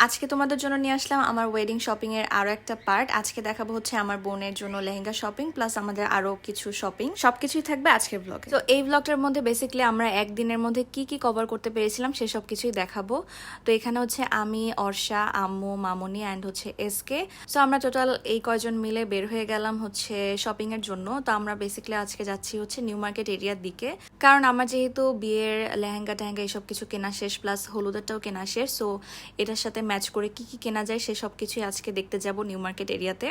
আজকে তোমাদের জন্য নিয়ে আসলাম আমার ওয়েডিং শপিং এর আরো একটা পার্ট। আজকে দেখাবো হচ্ছে আমার বোনের জন্য লেহেঙ্গা শপিং প্লাস আমাদের আরো কিছু শপিং, সবকিছুই থাকবে আজকের ব্লগে। তো এই ব্লগটার মধ্যে বেসিক্যালি আমরা একদিনের মধ্যে কি কি কভার করতে পেরেছিলাম সেসব কিছুই দেখাবো। তো এখানে হচ্ছে আমি, অর্ষা, আম্মু, মামুনি অ্যান্ড হচ্ছে এসকে। সো আমরা টোটাল এই কয়জন মিলে বের হয়ে গেলাম হচ্ছে শপিং এর জন্য। তো আমরা বেসিক্যালি আজকে যাচ্ছি হচ্ছে নিউ মার্কেট এরিয়ার দিকে, কারণ আমার যেহেতু বিয়ের লেহেঙ্গা টেহেঙ্গা এইসব কিছু কেনা শেষ, প্লাস হলুদেরটাও কেনা শেষ। সো এটার সাথে ম্যাচ করে কি কি কেনা যায় সে সব কিছুই আজকে দেখতে যাব নিউ মার্কেট এরিয়াতে।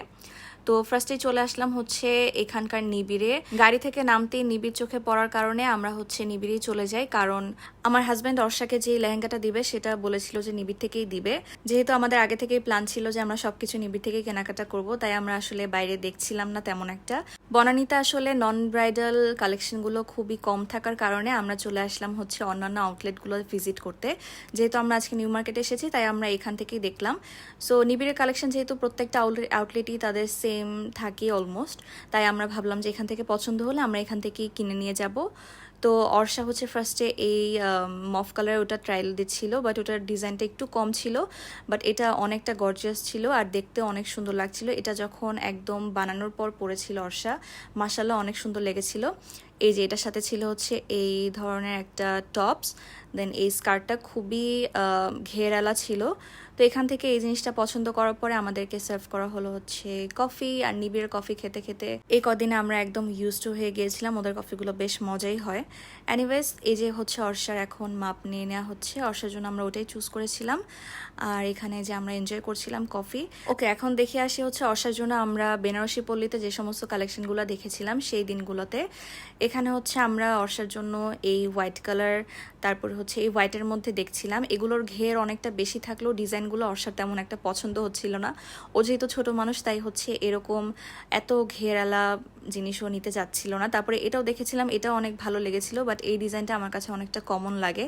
তো ফার্স্টেই চলে আসলাম হচ্ছে এখানকার নিবিড়ে। গাড়ি থেকে নামতেই নিবিড় চোখে পড়ার কারণে আমরা হচ্ছে নিবিড়েই চলে যাই, কারণ আমার হাজব্যান্ড অর্ষাকে যে লেহেঙ্গাটা দিবে সেটা বলেছিল যে নিবিড় থেকেই দিবে। যেহেতু আমাদের আগে থেকেই প্ল্যান ছিল যে আমরা সবকিছু নিবিড় থেকে কেনাকাটা করব, তাই আমরা আসলে বাইরে দেখছিলাম না তেমন একটা। বনানীতে আসলে নন ব্রাইডাল কালেকশনগুলো খুবই কম থাকার কারণে আমরা চলে আসলাম হচ্ছে অন্যান্য আউটলেটগুলো ভিজিট করতে। যেহেতু আমরা আজকে নিউ মার্কেটে এসেছি তাই আমরা এখান থেকেই দেখলাম। সো নিবিড়ের কালেকশন যেহেতু প্রত্যেকটা আউটলেটই তাদের সেম থাকে অলমোস্ট, তাই আমরা ভাবলাম যে এখান থেকে পছন্দ হলে আমরা এখান থেকেই কিনে নিয়ে যাব। তো অর্ষা হচ্ছে ফার্স্টে এই মফ কালার ওটা ট্রায়াল দিচ্ছিল, বাট ওটার ডিজাইনটা একটু কম ছিল, বাট এটা অনেকটা গর্জিয়াস ছিল আর দেখতে অনেক সুন্দর লাগছিল। এটা যখন একদম বানানোর পর পরেছিল অর্ষা, মাশাআল্লাহ অনেক সুন্দর লেগেছিল। এই যে এটার সাথে ছিল হচ্ছে এই ধরনের একটা টপস, দেন এই স্কার্টটা খুবই ঘেরালা ছিল। তো এখান থেকে এই জিনিসটা পছন্দ করার পরে আমাদেরকে সার্ভ করা হলো হচ্ছে কফি, আর নিবিড়ের কফি খেতে খেতে এই কদিনে আমরা একদম ইউজড হয়ে গিয়েছিলাম, ওদের কফিগুলো বেশ মজাই হয়। এনিওয়েজ এই যে হচ্ছে অর্ষার এখন মাপ নিয়ে নেওয়া হচ্ছে, অর্ষার জন্য আমরা ওটাই চুজ করেছিলাম। আর এখানে যে আমরা এনজয় করছিলাম কফি। ওকে, এখন দেখে আসি হচ্ছে অর্ষার জন্য আমরা বেনারসি পল্লীতে যে সমস্ত কালেকশনগুলো দেখেছিলাম সেই দিনগুলোতে। এখানে হচ্ছে আমরা অর্ষার জন্য এই হোয়াইট কালার, তারপর হচ্ছে এই হোয়াইটের মধ্যে দেখছিলাম। এগুলোর ঘের অনেকটা বেশি থাকলেও ডিজাইনগুলো অর্ষার তেমন একটা পছন্দ হচ্ছিল না। ও যেহেতু ছোট মানুষ তাই হচ্ছে এরকম এত ঘেরালা জিনিসও নিতে যাচ্ছিল না। তারপরে এটাও দেখেছিলাম, এটাও অনেক ভালো লেগেছিল, বাট এই ডিজাইনটা আমার কাছে অনেকটা কমন লাগে।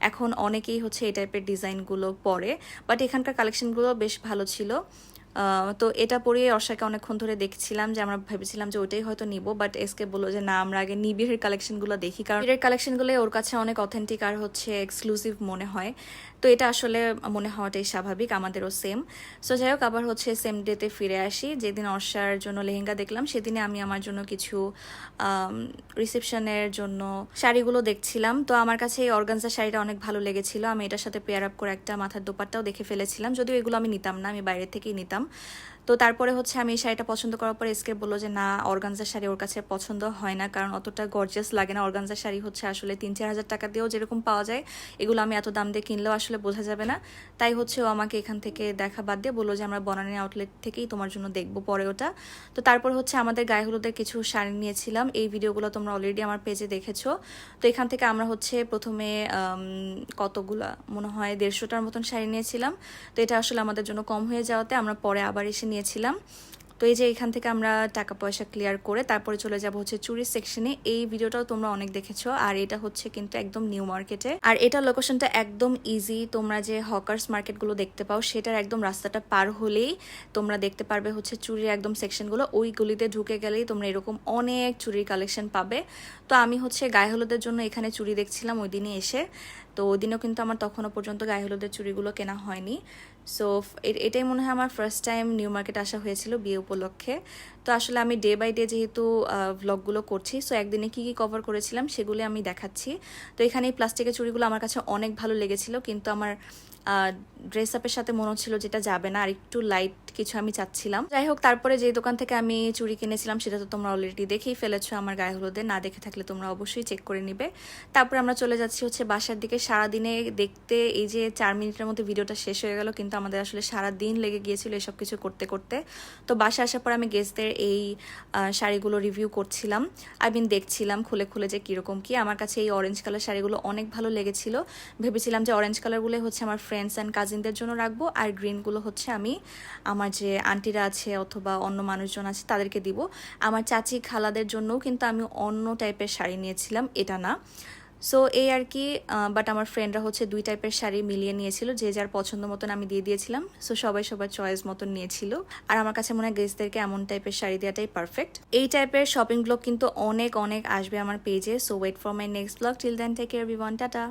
এখন অনেকেই হচ্ছে এই টাইপের ডিজাইনগুলো পরে, বাট এখানকার কালেকশনগুলো বেশ ভালো ছিল। তো এটা পরিয়ে অর্ষাকে অনেকক্ষণ ধরে দেখছিলাম, যে আমরা ভেবেছিলাম যে ওইটাই হয়তো নিব, বাট এসকে বললো যে না, আমরা আগে নিবিড়ের কালেকশনগুলো দেখি, কারণ নিবিড়ের কালেকশনগুলো ওর কাছে অনেক অথেন্টিক আর হচ্ছে এক্সক্লুসিভ মনে হয়। তো এটা আসলে মনে হওয়াটাই স্বাভাবিক, আমাদেরও সেম। সো যাই হোক, আবার হচ্ছে সেম ডেতে ফিরে আসি। যেদিন অর্ষার জন্য লেহেঙ্গা দেখলাম সেদিনে আমি আমার জন্য কিছু রিসেপশনের জন্য শাড়িগুলো দেখছিলাম। তো আমার কাছে এই অর্গানজা শাড়িটা অনেক ভালো লেগেছিল। আমি এটার সাথে পেয়ার আপ করে একটা মাথার দোপাট্টাও দেখে ফেলেছিলাম, যদিও এগুলো আমি নিতাম না, আমি বাইরে থেকেই নিতাম। তো তারপরে হচ্ছে আমি এই শাড়িটা পছন্দ করার পর এসকে বললো যে না, অর্গানজার শাড়ি ওর কাছে পছন্দ হয় না, কারণ অতটা গর্জিয়াস লাগে না। অর্গানজার শাড়ি হচ্ছে আসলে 3-4 হাজার টাকা দিয়েও যেরকম পাওয়া যায়, এগুলো আমি এত দাম দিয়ে কিনলেও আসলে বোঝা যাবে না। তাই হচ্ছে ও আমাকে এখান থেকে দেখা বাদ দিয়ে বললো যে আমরা বনানী আউটলেট থেকেই তোমার জন্য দেখবো পরে ওটা। তো তারপর হচ্ছে আমাদের গায়ে হলুদের কিছু শাড়ি নিয়েছিলাম, এই ভিডিওগুলো তোমরা অলরেডি আমার পেজে দেখেছো। তো এখান থেকে আমরা হচ্ছে প্রথমে কতগুলা, মনে হয় 150টার মতন শাড়ি নিয়েছিলাম। তো এটা আসলে আমাদের জন্য কম হয়ে যাওয়াতে আমরা পরে আবার এসে নিয়েছিলাম। তো এই যে এখান থেকে আমরা টাকা পয়সা ক্লিয়ার করে তারপরে চলে যাব হচ্ছে চুরির সেকশনে। এই ভিডিওটাও তোমরা অনেক দেখেছো, আর এটা হচ্ছে কিন্তু একদম নিউ মার্কেটে, আর এটা লোকেশনটা একদম ইজি। তোমরা যে হকার্স মার্কেটগুলো দেখতে পাও সেটার একদম রাস্তাটা পার হলেই তোমরা দেখতে পারবে হচ্ছে চুরির একদম সেকশনগুলো। ওই গলিতে ঢুকে গেলেই তোমরা এরকম অনেক চুরির কালেকশন পাবে। তো আমি হচ্ছে গায়ে হলুদের জন্য এখানে চুরি দেখছিলাম ওই দিনে এসে। তো ওই দিনও কিন্তু আমার তখনও পর্যন্ত গায়ে হলুদের চুড়িগুলো কেনা হয়নি। সো এটাই মনে হয় আমার ফার্স্ট টাইম নিউ মার্কেট আসা হয়েছিল বিয়ে উপলক্ষে। তো আসলে আমি ডে বাই ডে যেহেতু ভ্লগগুলো করছি, সো একদিনে কি কি কভার করেছিলাম সেগুলো আমি দেখাচ্ছি। তো এখানে এই প্লাস্টিকের চুড়িগুলো আমার কাছে অনেক ভালো লেগেছিল, কিন্তু আমার ড্রেস আপের সাথে মনে হচ্ছিল যেটা যাবে না, আর একটু লাইট কিছু আমি চাচ্ছিলাম। যাই হোক, তারপরে যে দোকান থেকে আমি চুড়ি কিনেছিলাম সেটা তো তোমরা অলরেডি দেখেই ফেলেছো আমার গায়ে হলুদে, না দেখে থাকলে তোমরা অবশ্যই চেক করে নিবে। তারপরে আমরা চলে যাচ্ছি হচ্ছে বাসার দিকে। সারাদিনে দেখতে এই যে 4 মিনিটের মধ্যে ভিডিওটা শেষ হয়ে গেল, কিন্তু আমাদের আসলে সারা দিন লেগে গিয়েছিল এসব কিছু করতে করতে। তো বাসায় আসার পর আমি গেস্টদের এই শাড়িগুলো রিভিউ করছিলাম, দেখছিলাম খুলে খুলে যে কীরকম কি। আমার কাছে এই অরেঞ্জ কালার শাড়িগুলো অনেক ভালো লেগেছিল। ভেবেছিলাম যে অরেঞ্জ কালারগুলো হচ্ছে আমার ফ্রেন্ডস অ্যান্ড কাজিনদের জন্য রাখবো, আর গ্রিনগুলো হচ্ছে আমি আমার যে আন্টিরা আছে অথবা অন্য মানুষজন আছে তাদেরকে দিব। আমার চাচি খালাদের জন্যও কিন্তু আমি অন্য টাইপের শাড়ি নিয়েছিলাম, এটা না। সো এই আর কি। বাট আমার ফ্রেন্ডরা হচ্ছে 2 টাইপের শাড়ি মিলিয়ে নিয়েছিল, যে যার পছন্দ মতন আমি দিয়ে দিয়েছিলাম। সো সবাই সবার চয়েস মতন নিয়েছিল, আর আমার কাছে মনে হয় গেস্টদেরকে এমন টাইপের শাড়ি দেওয়াটাই পারফেক্ট। এই টাইপের শপিং ব্লগ কিন্তু অনেক অনেক আসবে আমার পেজে। So wait for my next blog. Till then take care everyone, tata.